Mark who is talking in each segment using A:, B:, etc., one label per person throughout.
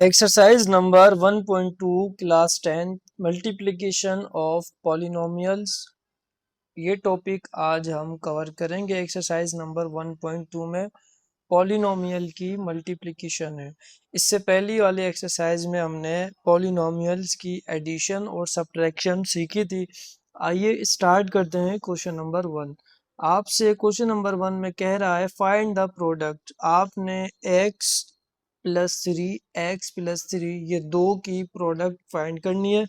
A: Exercise number 1.2 class 10 multiplication of polynomials. ये topic आज हम कवर करेंगे। एक्सरसाइज नंबर 1.2 में पॉलिनोमियल की मल्टीप्लिकेशन है। इससे पहली वाली एक्सरसाइज में हमने पॉलिनोमियल्स की एडिशन और सब्ट्रैक्शन सीखी थी। आइए स्टार्ट करते हैं क्वेश्चन नंबर 1। आपसे क्वेश्चन नंबर 1 में कह रहा है फाइंड द प्रोडक्ट। आपने x प्लस थ्री ये दो की प्रोडक्ट फाइंड करनी है।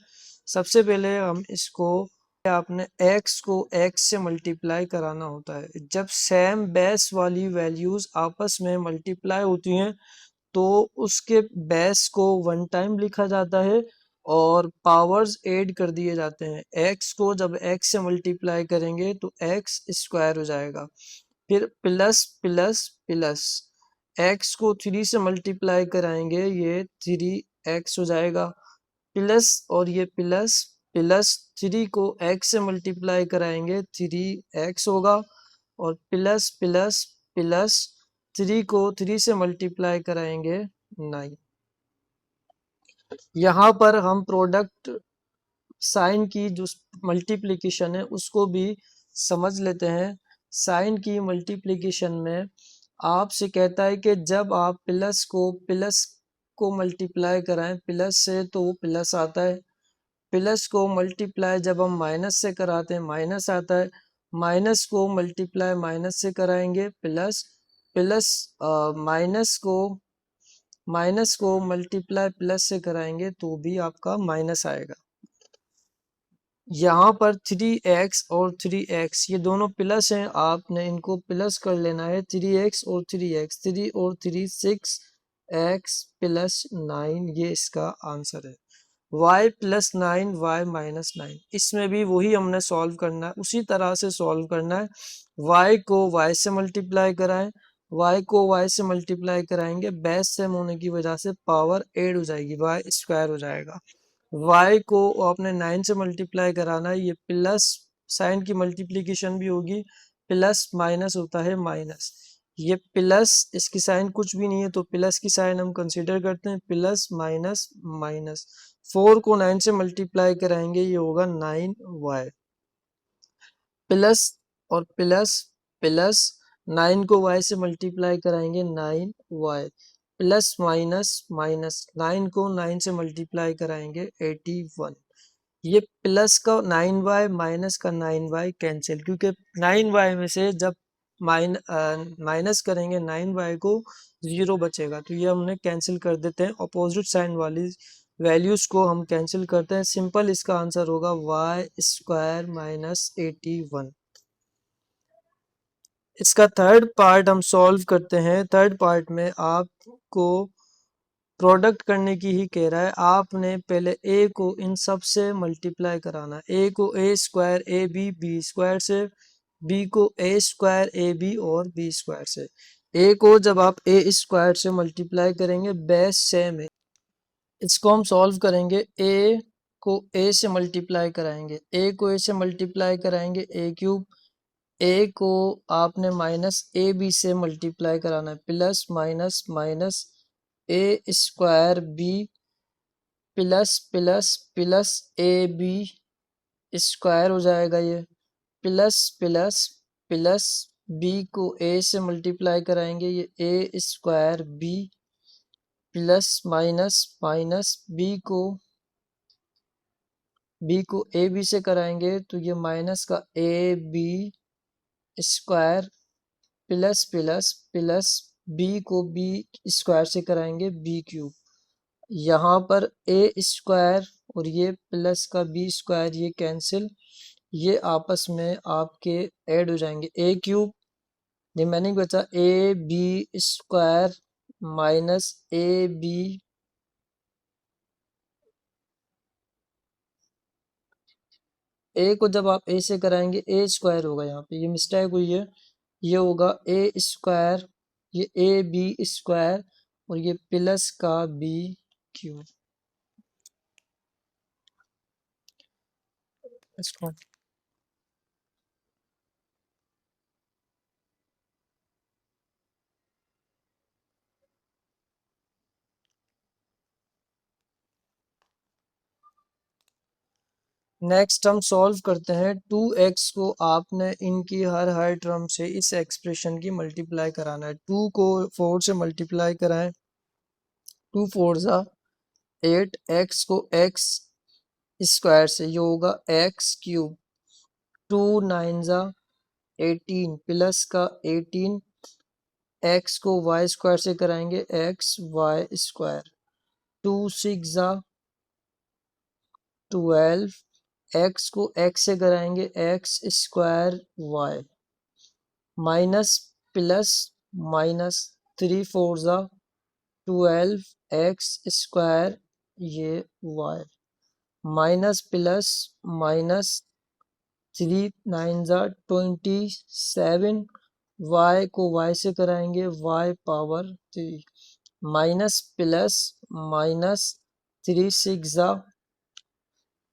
A: सबसे पहले हम इसको आपने x को x से मल्टीप्लाई कराना होता है। जब सेम बेस वाली वैल्यूज आपस में मल्टीप्लाई होती हैं तो उसके बेस को वन टाइम लिखा जाता है और पावर्स ऐड कर दिए जाते हैं। x को जब x से मल्टीप्लाई करेंगे तो x स्क्वायर हो जाएगा। फिर प्लस प्लस प्लस x को 3 से मल्टीप्लाई कराएंगे, ये 3x हो जाएगा। प्लस और ये प्लस प्लस 3 को x से मल्टीप्लाई कराएंगे 3x होगा। और प्लस प्लस प्लस 3 को 3 से मल्टीप्लाई कराएंगे 9। यहाँ पर हम प्रोडक्ट साइन की जो मल्टीप्लिकेशन है उसको भी समझ लेते हैं। साइन की मल्टीप्लिकेशन में आपसे कहता है कि जब आप प्लस को मल्टीप्लाई कराएं प्लस से तो वो प्लस आता है। प्लस को मल्टीप्लाई जब हम माइनस से कराते हैं माइनस आता है। माइनस को मल्टीप्लाई माइनस से कराएंगे प्लस। प्लस माइनस को मल्टीप्लाई प्लस से कराएंगे तो भी आपका माइनस आएगा। यहाँ पर 3x और 3x ये दोनों प्लस हैं, आपने इनको प्लस कर लेना है। 3x और 3x, 3 और 3 6x प्लस 9, ये इसका आंसर है। y प्लस 9 y माइनस 9, इसमें भी वही हमने सॉल्व करना है, उसी तरह से सॉल्व करना है। y को y से मल्टीप्लाई कराएं, y को y से मल्टीप्लाई कराएंगे, बेस सेम होने की वजह से पावर ऐड हो जाएगी, y स्क्वायर हो जाएगा। y को आपने 9 से मल्टीप्लाई कराना है, ये प्लस साइन की मल्टीप्लिकेशन भी होगी, प्लस माइनस होता है माइनस। ये प्लस इसकी साइन कुछ भी नहीं है तो प्लस की साइन हम कंसीडर करते हैं, प्लस माइनस माइनस। 4 को 9 से मल्टीप्लाई कराएंगे, ये होगा 9y। प्लस और प्लस प्लस 9 को y से मल्टीप्लाई कराएंगे 9y। प्लस माइनस माइनस 9 को 9 से मल्टीप्लाई कराएंगे 81। ये प्लस का 9y माइनस का 9y कैंसिल, क्योंकि 9y में से जब माइनस करेंगे 9y को 0 बचेगा, तो ये हमने कैंसिल कर देते हैं। अपोजिट साइन वाली वैल्यूज को हम कैंसिल करते हैं। सिंपल इसका आंसर होगा y स्क्वायर माइनस 81। इसका थर्ड पार्ट हम सॉल्व करते हैं। थर्ड पार्ट में आपको प्रोडक्ट करने की ही कह रहा है। आपने पहले a को इन सब से मल्टीप्लाई कराना है। a को a square A B square से, b को a स्क्वायर ए बी और b स्क्वायर से। a को जब आप a स्क्वायर से मल्टीप्लाई करेंगे, बेस सेम है, इसको हम सॉल्व करेंगे। a को a से मल्टीप्लाई कराएंगे, a को a से मल्टीप्लाई कराएंगे a क्यूब। a को आपने माइनस ए बी से मल्टीप्लाई कराना है, plus minus minus a square b plus plus plus A B square हो जाएगा। ये प्लस प्लस प्लस b को a से मल्टीप्लाई कराएंगे, ये a square b plus minus minus b को ए बी से कराएंगे तो ये माइनस का A B square plus plus plus b को b स्क्वायर से कराएंगे b क्यूब। यहाँ पर ए स्क्वायर और ये प्लस का बी स्क्वायर ये कैंसिल, ये आपस में आपके ऐड हो जाएंगे। ए क्यूब रिमेनिंग बचा a B square minus A b, a को जब आप ए से कराएंगे ए स्क्वायर होगा, यहाँ पे ये मिस्टेक हुई है, ये होगा ए स्क्वायर, ये ए बी स्क्वायर और ये प्लस का बी क्यूब। इसको नेक्स्ट हम सॉल्व करते हैं 2x को आपने इनकी हर टर्म से इस एक्सप्रेशन की मल्टीप्लाई कराना है। 2 को 4 से मल्टीप्लाई कराएं, 2 4 ज़ा 8, x को x स्क्वायर से, ये होगा x क्यूब, 2 9 ज़ा 18 प्लस का 18, x को y स्क्वायर से कराएंगे x y स्क्वायर, 2 6 ज़ा 12, x को x से कराएंगे x square y, minus plus minus, 3 4 ज़ा 12 x स्क्वायर ये y, माइनस प्लस माइनस, 3 9 ज़ा 27, y को y से कराएंगे y power 3, minus plus minus, 3 6 ज़ा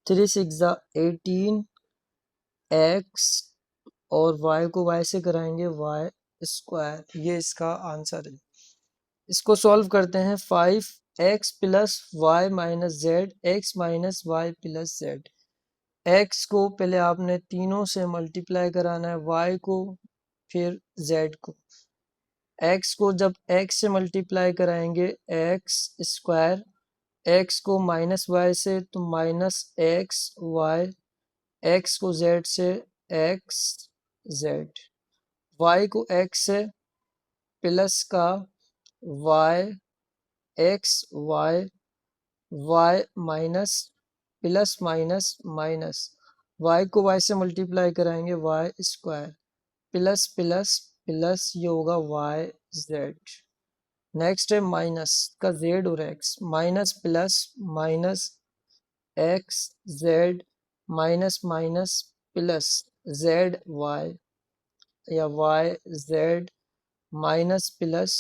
A: 18, x और y को y से कराएंगे y स्क्वायर, ये इसका आंसर है। इसको सॉल्व करते हैं। 5x plus Y minus Z, X minus Y plus Z. x को पहले आपने तीनों से मल्टीप्लाई कराना है, y को फिर z को। x को जब x से मल्टीप्लाई कराएंगे x स्क्वायर, x को माइनस वाई से तो माइनस एक्स वाई, x को z से x z, y को x से प्लस का y x y, y minus plus minus minus, y को y से मल्टीप्लाई कराएंगे y square, plus plus plus, ये होगा y z। नेक्स्ट है माइनस का z और x, minus plus minus x z, minus minus plus z y या y z, minus plus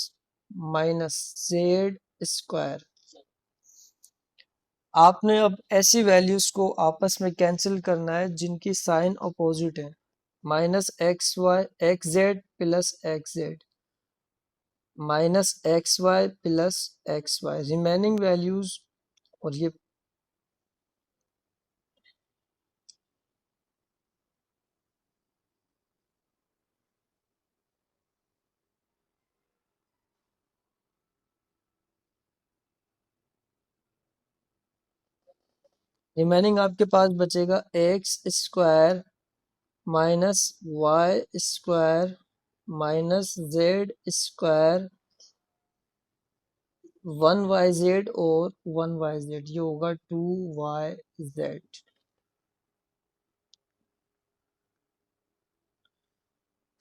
A: minus z square. आपने अब ऐसी वैल्यूज को आपस में कैंसिल करना है जिनकी साइन अपोजिट है, minus X Y X Z plus X Z, minus X Y plus X Y, remaining values. और ये रिमेनिंग आपके पास बचेगा X square minus Y square minus Z square, 1 yz और 1 yz, ये होगा 2 yz।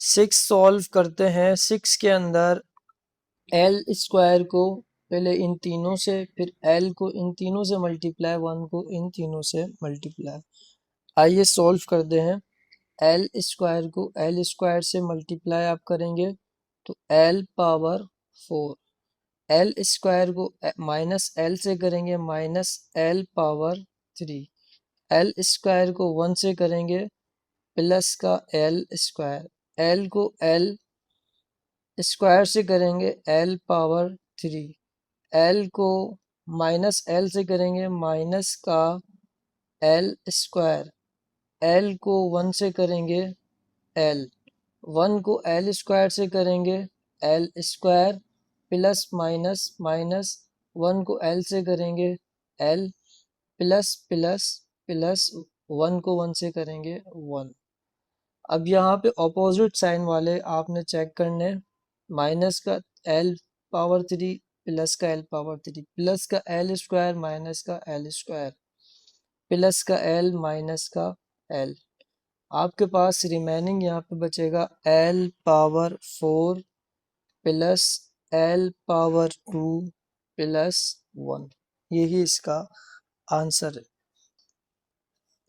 A: 6 सॉल्व करते हैं। 6 के अंदर एल स्क्वायर को पहले इन तीनों से, फिर एल को इन तीनों से मल्टीप्लाई, 1 को इन तीनों से मल्टीप्लाई। आइए सॉल्व करते हैं। एल स्क्वायर को एल स्क्वायर से मल्टीप्लाई आप करेंगे तो एल पावर 4, एल स्क्वायर को माइनस एल से करेंगे minus L power 3, L square को 1 से करेंगे प्लस का एल स्क्वायर, एल को एल स्क्वायर से करेंगे एल पावर 3, एल को माइनस एल से करेंगे माइनस का एल स्क्वायर, एल को 1 से करेंगे एल, 1 को एल स्क्वायर से करेंगे L square, plus minus minus, 1 को एल से करेंगे एल, प्लस प्लस प्लस, 1 को 1 से करेंगे 1। अब यहाँ पे ऑपोजिट साइन वाले आपने चेक करने, माइनस का एल पावर 3 प्लस का एल पावर 3, प्लस का एल स्क्वायर माइनस का एल स्क्वायर, प्लस का एल माइनस का एल। आपके पास रिमेनिंग यहाँ पे बचेगा L power 4 plus L power 2 plus 1, यही इसका आंसर है।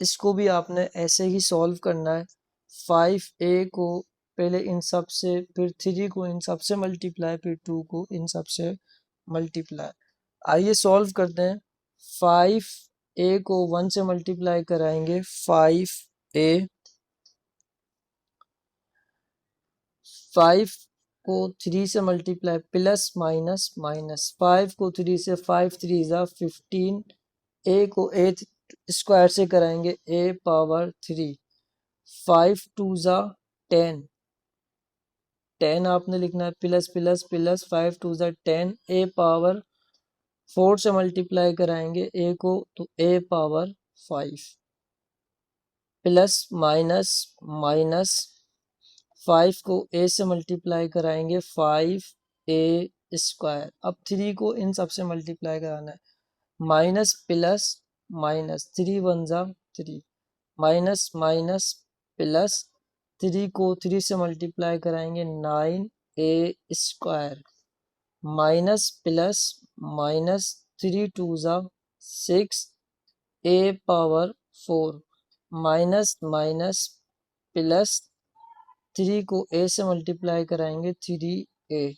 A: इसको भी आपने ऐसे ही सॉल्व करना है। 5a को पहले इन सब से, फिर 3 को इन सब से मल्टीप्लाई, फिर 2 को इन सब से मल्टीप्लाई। आइए सॉल्व करते हैं। 5a को 1 से मल्टीप्लाई कराएंगे 5a, 5 को 3 से मल्टीप्लाई प्लस माइनस माइनस, 5 को 3 से 5 3 ज़ा 15, a को स्क्वायर से कराएंगे ए पावर 3, 5 टू ज़ा 10, 10 आपने लिखना है, प्लस प्लस प्लस 5 टू ज़ा 10, ए पावर 4 से मल्टीप्लाई कराएंगे ए को तो ए पावर 5, प्लस माइनस माइनस 5 को ए से मल्टीप्लाई कराएंगे 5 ए स्क्वायर। अब 3 को इन सब से मल्टीप्लाई कराना है, माइनस प्लस माइनस 3 वन ज़ा 3, माइनस माइनस प्लस 3 को 3 से मल्टीप्लाई कराएंगे 9 a square, minus plus minus 3 two ज़ा 6 a power 4, minus minus plus 3 को ए से मल्टीप्लाई कराएंगे 3a,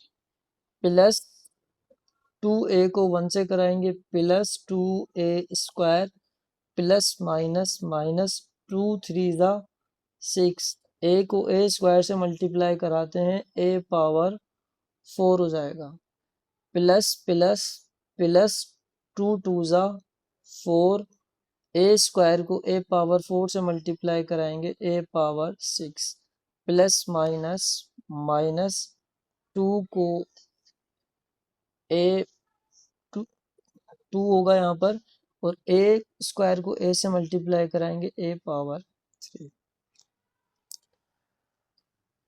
A: प्लस 2a को 1 से कराएंगे plus 2a square, plus minus minus 2 3 ज़ा 6, a को a स्क्वायर से मल्टीप्लाई कराते हैं a पावर 4 हो जाएगा, प्लस प्लस प्लस 2 टू ज़ा 4, ए स्क्वायर को ए पावर 4 से मल्टीप्लाई कराएंगे ए पावर 6, प्लस माइनस माइनस 2 को ए 2 होगा यहाँ पर, और ए स्क्वायर को ए से मल्टीप्लाई कराएंगे ए पावर 3।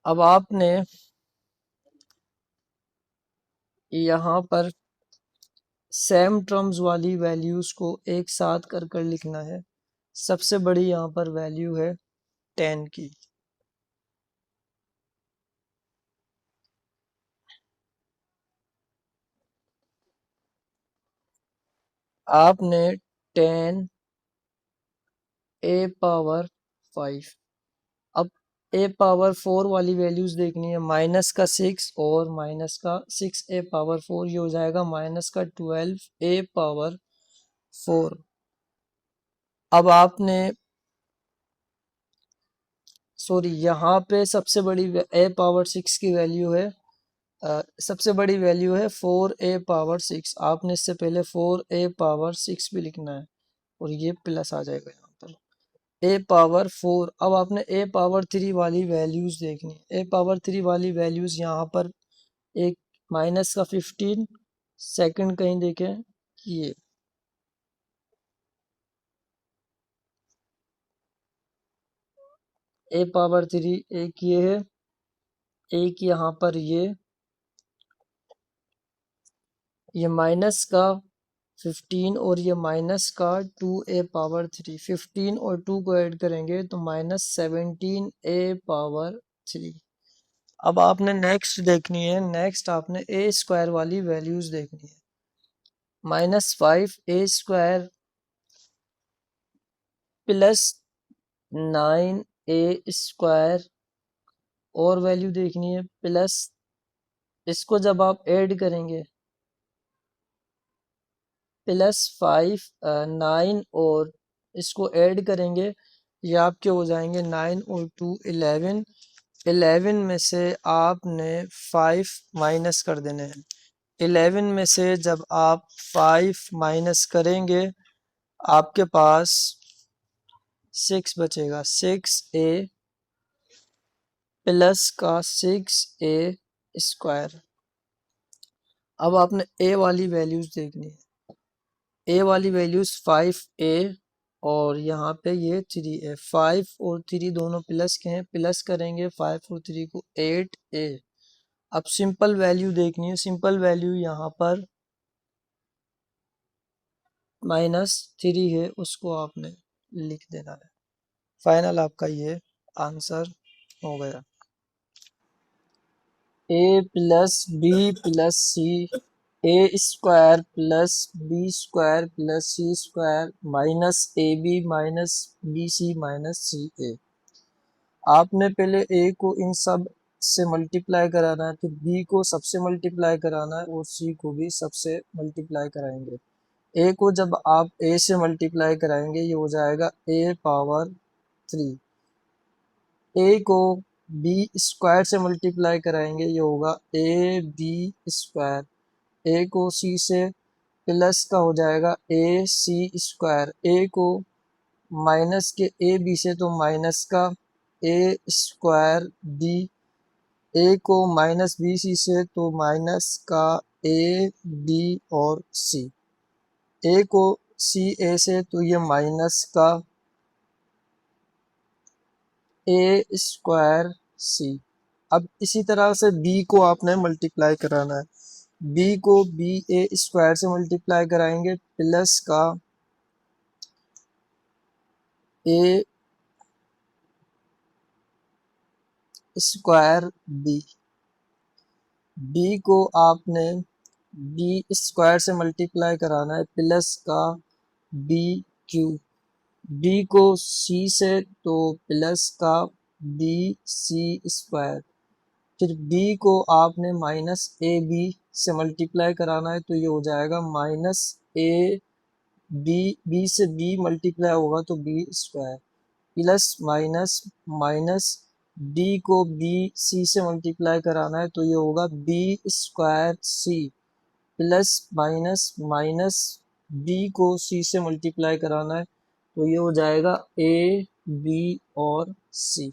A: अब आपने यहाँ पर सेम टर्म्स वाली वैल्यूज को एक साथ कर कर लिखना है। सबसे बड़ी यहाँ पर वैल्यू है 10 की, आपने 10 ए पावर 5, अब ए पावर 4 वाली वैल्यूज देखनी है, माइनस का 6 और माइनस का 6 ए पावर 4, ये हो जाएगा माइनस का 12 ए पावर 4। अब आपने सॉरी यहाँ पे सबसे बड़ी ए पावर 6 की वैल्यू है, सबसे बड़ी वैल्यू है 4 ए पावर 6, आपने इससे पहले 4 ए पावर 6 भी लिखना है और ये प्लस आ जाएगा यहाँ पर ए पावर 4। अब आपने ए पावर 3 वाली वैल्यूज देखनी है, ए पावर 3 वाली वैल्यूज यहाँ पर एक माइनस का 15, सेकंड कहीं देखें ये ए पावर 3, एक ये है, एक यहाँ पर ये माइनस का 15 और ये माइनस का 2 ए पावर 3, 15 और 2 को ऐड करेंगे तो माइनस 17 ए पावर 3। अब आपने नेक्स्ट देखनी है, नेक्स्ट आपने ए स्क्वायर वाली वैल्यूज देखनी है, minus 5 A square plus 9 a square, और वैल्यू देखनी है प्लस, इसको जब आप ऐड करेंगे प्लस 5 9 और इसको ऐड करेंगे, ये आपके हो जाएंगे 9 और 2 11, 11 में से आपने 5 माइनस कर देने हैं, 11 में से जब आप 5 माइनस करेंगे आपके पास 6 बचेगा, 6a प्लस का 6a स्क्वायर। अब आपने ए वाली वैल्यूज देखनी है, ए वाली वैल्यूज 5a और यहाँ पे ये 3a, 5 और 3 दोनों प्लस के हैं, प्लस करेंगे 5 और 3 को 8a। अब सिंपल वैल्यू देखनी है, सिंपल वैल्यू यहाँ पर -3 है, उसको आपने लिख देना है। फाइनल आपका ये आंसर हो गया, a plus b plus c, a square plus b square plus c square minus A b minus b c minus c a. आपने पहले ए को इन सब से मल्टीप्लाई कराना है, फिर बी को सबसे मल्टीप्लाई कराना है और सी को भी सबसे मल्टीप्लाई कराएंगे। ए को जब आप ए से मल्टीप्लाई कराएंगे ये हो जाएगा ए पावर 3, ए को बी स्क्वायर से मल्टीप्लाई कराएंगे ये होगा ए बी स्क्वायर, ए को सी से प्लस का हो जाएगा ए सी स्क्वायर, ए को माइनस के ए बी से तो माइनस का ए स्क्वायर बी, ए को माइनस बी सी से तो माइनस का ए बी और सी, ए को सी ए से तो ये माइनस का ए स्क्वायर सी। अब इसी तरह से बी को आपने मल्टीप्लाई कराना है, बी को बी ए स्क्वायर से मल्टीप्लाई कराएंगे प्लस का ए स्क्वायर बी, बी को आपने बी स्क्वायर से मल्टीप्लाई कराना है प्लस का बी क्यूब, बी को सी से तो प्लस का बी सी स्क्वायर, फिर b को आपने माइनस ए बी से मल्टीप्लाई कराना है तो ये हो जाएगा माइनस ए बी, बी से b मल्टीप्लाई होगा तो B square, plus minus minus d को b c से मल्टीप्लाई कराना है तो ये होगा B square C, plus minus minus b को c से मल्टीप्लाई कराना है तो ये हो जाएगा a b और c।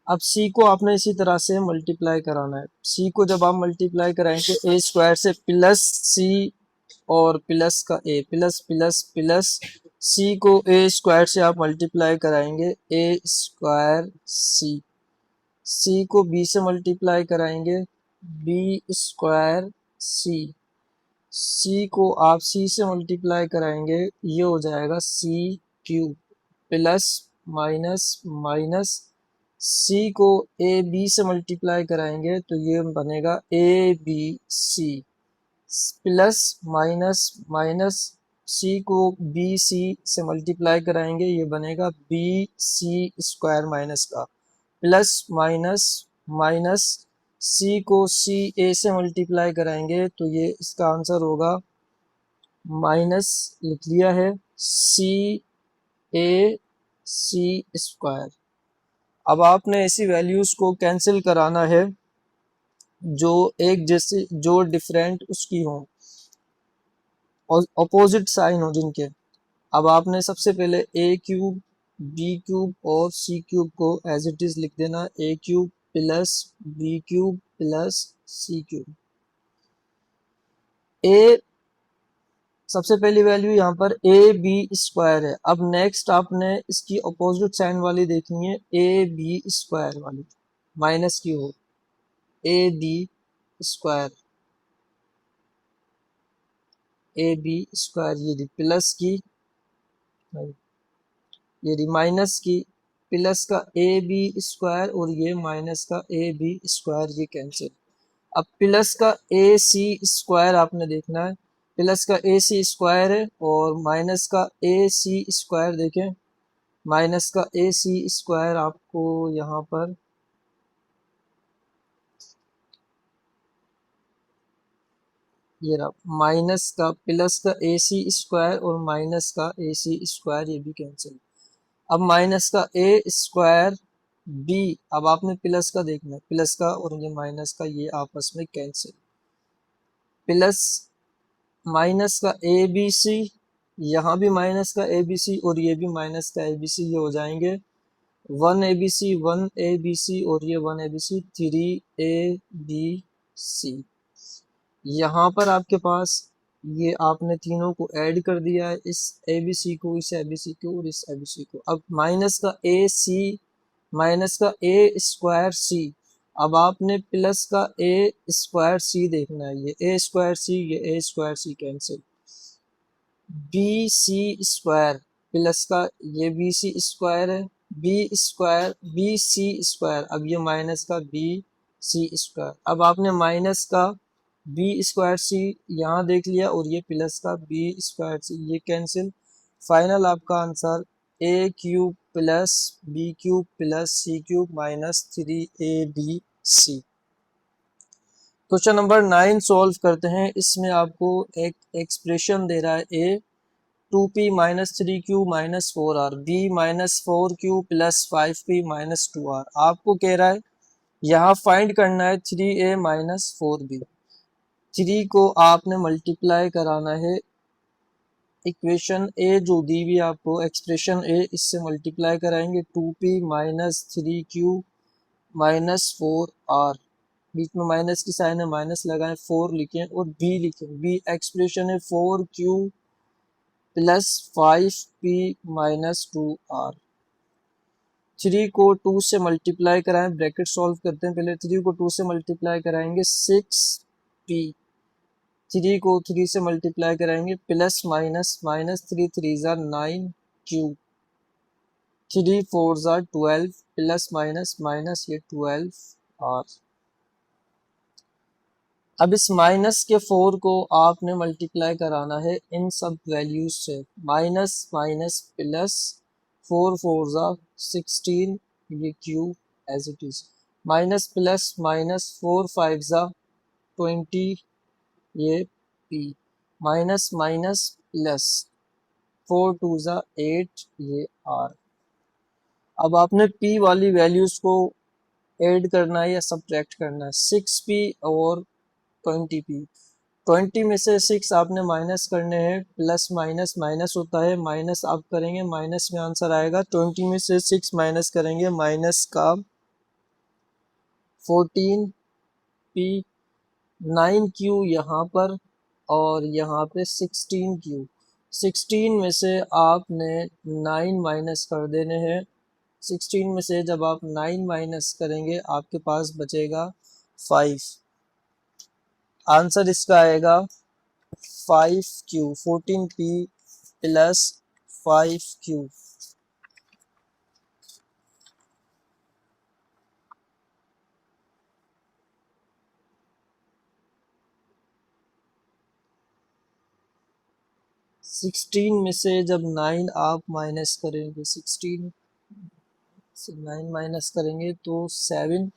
A: अब c को आपने इसी तरह से मल्टीप्लाई कराना है, c को जब आप मल्टीप्लाई कराएंगे ए स्क्वायर से प्लस सी और प्लस का ए, प्लस प्लस प्लस c को ए स्क्वायर से आप मल्टीप्लाई कराएंगे ए स्क्वायर सी, c को b से मल्टीप्लाई कराएंगे बी स्क्वायर सी, c को आप c से मल्टीप्लाई कराएंगे ये हो जाएगा c cube, plus minus minus c को ए बी से मल्टीप्लाई कराएंगे तो ये बनेगा A B C, plus minus minus c को बी सी से मल्टीप्लाई कराएंगे ये बनेगा बी सी स्क्वायर माइनस का, प्लस माइनस माइनस c को सी ए से मल्टीप्लाई कराएंगे तो ये इसका आंसर होगा माइनस लिख लिया है सी ए सी स्क्वायर। अब आपने ऐसी वैल्यूज को कैंसिल कराना है जो एक जैसे, जो डिफरेंट उसकी हो और अपोजिट साइन हो जिनके। अब आपने सबसे पहले ए क्यूब बी क्यूब और सी क्यूब को एज इट इज लिख देना, a cube plus B cube plus C cube. A सबसे पहली वैल्यू यहाँ पर ए बी स्क्वायर है। अब नेक्स्ट आपने इसकी अपोजिट साइन वाली देखनी है ए बी स्क्वायर वाली, माइनस की हो A B square, A B square ये प्लस की, ये माइनस की, प्लस का ए बी स्क्वायर और ये माइनस का ए बी स्क्वायर, ये कैंसिल। अब प्लस का ए सी स्क्वायर आपने देखना है, प्लस का ए सी स्क्वायर है और माइनस का ए सी स्क्वायर, देखें माइनस का ए सी स्क्वायर आपको यहाँ पर ये रहा माइनस का प्लस का ए सी स्क्वायर और माइनस का ए सी स्क्वायर, ये भी कैंसिल। अब माइनस का ए स्क्वायर बी, अब आपने प्लस का देखना है, प्लस का और ये माइनस का ये आपस में कैंसिल, प्लस माइनस का ए बी सी, यहाँ भी माइनस का ए बी सी और ये भी माइनस का ए बी सी, ये हो जाएंगे one A B C one A B C और ये one A B C, three A B C. यहाँ पर आपके पास ये आपने तीनों को ऐड कर दिया है, इस ABC को, इस ABC को और इस ABC को। अब माइनस का ए सी, माइनस का ए स्क्वायर सी, अब आपने प्लस का ए स्क्वायर सी देखना है, ये ए स्क्वायर सी, ये a square c cancel, b C square plus का ये बी सी स्क्वायर है, बी स्क्वायर बी सी स्क्वायर, अब ये माइनस का बी सी स्क्वायर। अब आपने माइनस का बी स्क्वायर सी यहाँ देख लिया और ये प्लस का बी स्क्वायर सी, ये कैंसिल। फाइनल आपका answer A cube plus B cube plus C cube minus three A B C. Question number 9 solve करते हैं। इसमें आपको एक एक्सप्रेशन दे रहा है A 2p minus three Q minus 4r, b minus 4q plus 5p minus 2r। आपको कह रहा है यहाँ फाइंड करना है 3a माइनस 4b। 3 को आपने मल्टीप्लाई कराना है इक्वेशन ए जो दी हुई आपको एक्सप्रेशन ए, इससे मल्टीप्लाई कराएंगे 2p minus 3q minus 4r, बीच में माइनस की साइन है, माइनस लगाएं, 4 लिखें और b लिखें। b एक्सप्रेशन है 4q plus 5p minus 2r। 3 को 2 से मल्टीप्लाई कराएं, ब्रैकेट सॉल्व करते हैं पहले। 3 को 2 से मल्टीप्लाई कराएंगे 6p, 3 को 3 से मल्टीप्लाई कराएंगे प्लस माइनस, माइनस 3 3 ज़ा 9q, 3 4 ज़ा 12 प्लस माइनस माइनस ये 12r। अब इस माइनस के 4 को आपने मल्टीप्लाई कराना है इन सब वैल्यूज से, माइनस माइनस प्लस, 4 4 ज़ा 16, ये q as it is, minus plus minus 4 5 ज़ा 20, ये p, माइनस माइनस प्लस, 4 2 ज़ा 8, ये r। अब आपने p वाली वैल्यूज को ऐड करना है या सब्ट्रैक्ट करना है। 6p और 20p, 20 में से 6 आपने माइनस करने हैं, प्लस माइनस माइनस होता है, माइनस आप करेंगे माइनस में आंसर आएगा। 20 में से 6 माइनस करेंगे, माइनस का 14p, 9q यहाँ पर और यहाँ पे 16q। 16 में से आपने 9 माइनस कर देने हैं। 16 में से जब आप 9 माइनस करेंगे आपके पास बचेगा 5। आंसर इसका आएगा 5q, 14p plus 5q। Sixteen में से जब 9 आप माइनस करेंगे, 16 से 9 माइनस करेंगे तो 7,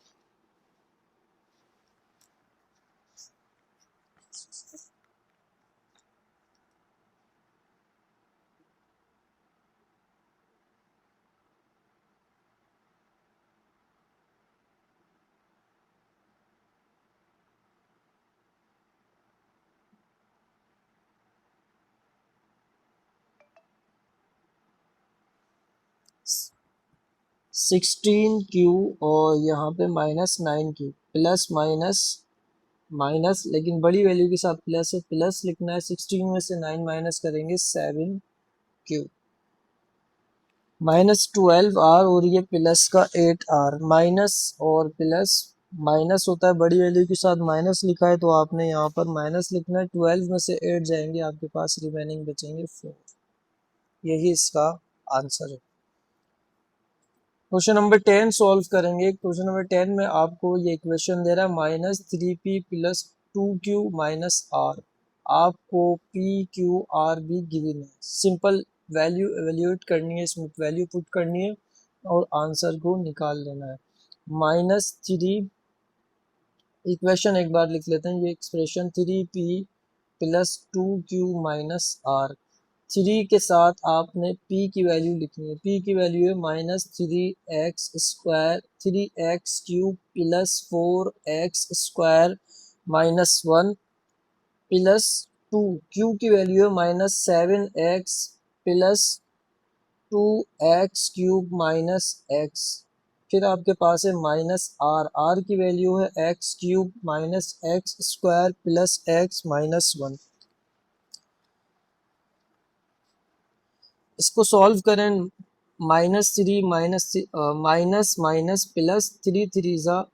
A: सिक्सटीन क्यू और यहाँ पे minus 9q, plus minus minus, लेकिन बड़ी वैल्यू के साथ प्लस है, प्लस लिखना है। 16 में से 9 माइनस करेंगे 7q, माइनस 12r और ये प्लस का 8r, माइनस और प्लस माइनस होता है, बड़ी वैल्यू के साथ माइनस लिखा है तो आपने यहाँ पर माइनस लिखना है। 12 में से 8 जाएंगे, आपके पास रिमेनिंग बचेंगे 4। यही इसका आंसर है। क्वेश्चन नंबर 10 सॉल्व करेंगे। क्वेश्चन नंबर 10 में आपको ये इक्वेशन दे रहा है minus 3p plus 2q minus r, आपको p q r भी गिवन है। सिंपल वैल्यू एवेल्यूएट करनी है, इसमें वैल्यू पुट करनी है और आंसर को निकाल लेना है। माइनस 3, इक्वेशन एक बार लिख लेते हैं, ये expression 3p plus 2q minus r। 3 के साथ आपने p की वैल्यू लिखनी है। p की वैल्यू है minus 3x square, 3x cube plus 4x square minus 1 plus 2। q की वैल्यू है minus 7x plus 2x cube minus x। फिर आपके पास है माइनस r, r की वैल्यू है x cube minus x square plus x minus 1। इसको solve करें, minus 3 minus minus plus 3 3 ज़ा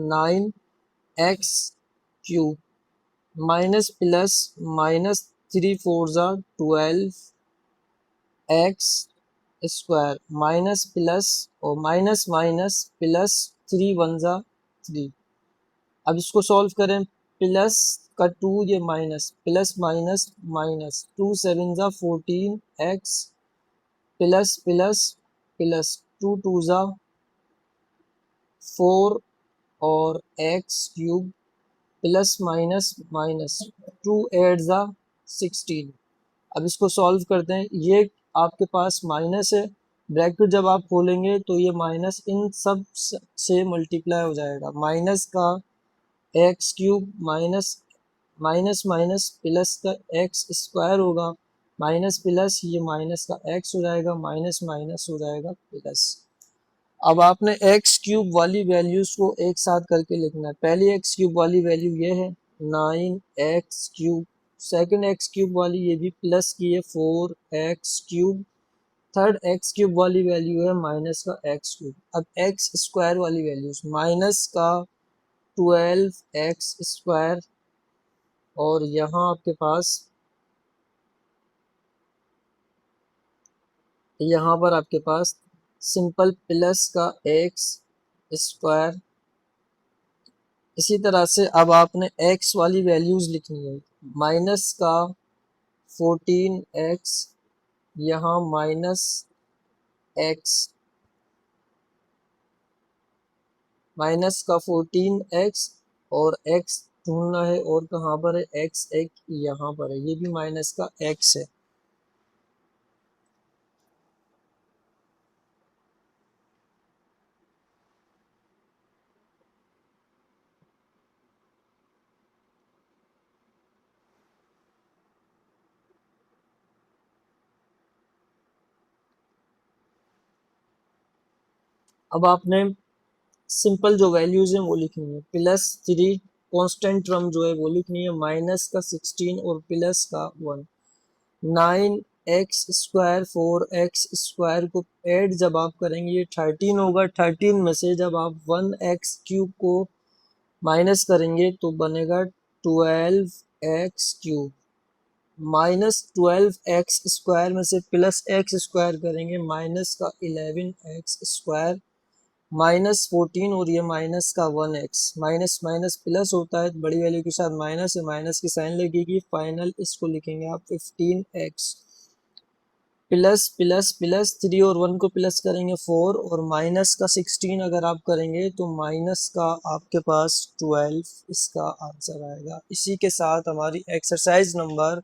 A: 9x cube, minus plus minus 3 4 ज़ा 12x स्क्वायर, माइनस प्लस और माइनस माइनस प्लस 3 1 ज़ा 3। अब इसको सॉल्व करें, प्लस का 2, ये माइनस, प्लस माइनस माइनस, 2 7 ज़ा 14x प्लस प्लस प्लस, 2 2 ज़ा 4 और x cube plus minus minus, 2 8 ज़ा 16। अब इसको सॉल्व करते हैं, ये आपके पास माइनस है, ब्रैकेट जब आप खोलेंगे तो ये माइनस इन सब से मल्टीप्लाई हो जाएगा। माइनस का x cube minus minus minus plus का एक्स स्क्वायर होगा, माइनस प्लस, ये माइनस का एक्स हो जाएगा, माइनस माइनस हो जाएगा प्लस। अब आपने एक्स क्यूब वाली वैल्यूज को एक साथ करके लिखना है। पहली एक्स क्यूब वाली वैल्यू ये है 9x3, सेकंड एक्स क्यूब वाली ये भी प्लस की है 4x3, थर्ड एक्स क्यूब वाली वैल्यू है माइनस का एक्स क्यूब। अब एक्स स्क्वायर वाली वैल्यूज माइनस का 12x², और यहाँ आपके पास यहाँ पर आपके पास सिंपल प्लस का x²। इसी तरह से अब आपने x वाली वैल्यूज लिखनी है, माइनस का 14x, यहाँ माइनस x, माइनस का 14x, और x ढूंढना है और कहाँ पर है, x एक यहाँ पर है, ये भी माइनस का x है। अब आपने सिंपल जो वैल्यूज हैं वो लिखनी है, +3 कांस्टेंट टर्म जो है वो लिखनी है, माइनस का 16 और प्लस का 1। 9x², 4x² को ऐड जब आप करेंगे ये 13 होगा। 13 में से जब आप 1x³ को माइनस करेंगे तो बनेगा 12x³ माइनस 12x² में से प्लस x² करेंगे, माइनस का 11x², माइनस 14, और ये माइनस का 1x। माइनस माइनस प्लस होता है, बड़ी वैल्यू के साथ माइनस है, माइनस की साइन लगेगी, फाइनल इसको लिखेंगे आप 15x, प्लस प्लस प्लस 3 और 1 को प्लस करेंगे 4, और माइनस का 16 अगर आप करेंगे तो माइनस का आपके पास 12 इसका आंसर आएगा। इसी के साथ हमारी एक्सरसाइज नंबर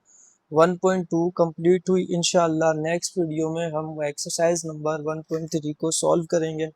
A: 1.2 कंप्लीट हुई। इंशाल्लाह नेक्स्ट वीडियो में हम एक्सरसाइज नंबर 1.3 को सॉल्व करेंगे।